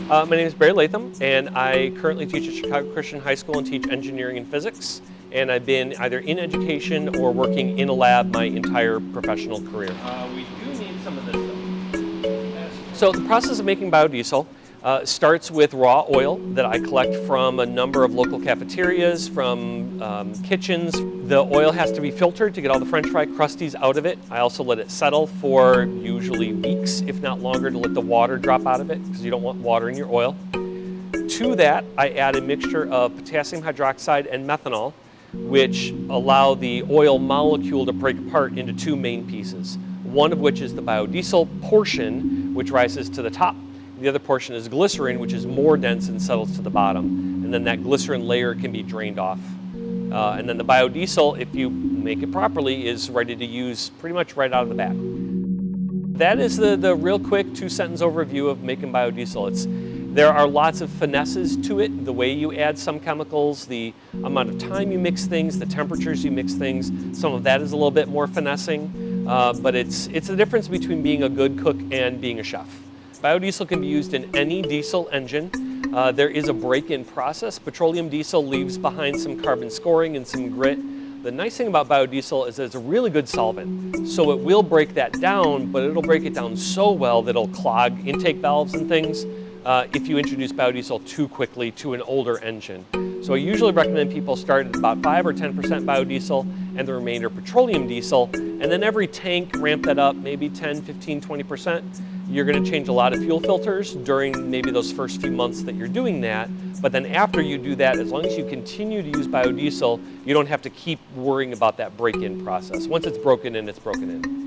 My name is Barry Latham, and I currently teach at Chicago Christian High School and teach engineering and physics. And I've been either in education or working in a lab my entire professional career. We do need some of this stuff. So the process of making biodiesel starts with raw oil that I collect from a number of local cafeterias, from kitchens. The oil has to be filtered to get all the French fry crusties out of it. I also let it settle for usually weeks, if not longer, to let the water drop out of it, because you don't want water in your oil. To that, I add a mixture of potassium hydroxide and methanol, which allow the oil molecule to break apart into two main pieces. One of which is the biodiesel portion, which rises to the top. The other portion is glycerin, which is more dense and settles to the bottom. And then that glycerin layer can be drained off. And then the biodiesel, if you make it properly, is ready to use pretty much right out of the bat. That is the real quick 2-sentence overview of making biodiesel. There are lots of finesses to it, the way you add some chemicals, the amount of time you mix things, the temperatures you mix things. Some of that is a little bit more finessing, but it's the difference between being a good cook and being a chef. Biodiesel can be used in any diesel engine. There is a break-in process. Petroleum diesel leaves behind some carbon scoring and some grit. The nice thing about biodiesel is that it's a really good solvent. So it will break that down, but it'll break it down so well that it'll clog intake valves and things if you introduce biodiesel too quickly to an older engine. So I usually recommend people start at about 5 or 10% biodiesel and the remainder petroleum diesel, and then every tank ramp that up maybe 10, 15, 20%. You're going to change a lot of fuel filters during maybe those first few months that you're doing that, but then after you do that, as long as you continue to use biodiesel, you don't have to keep worrying about that break-in process. Once it's broken in, it's broken in.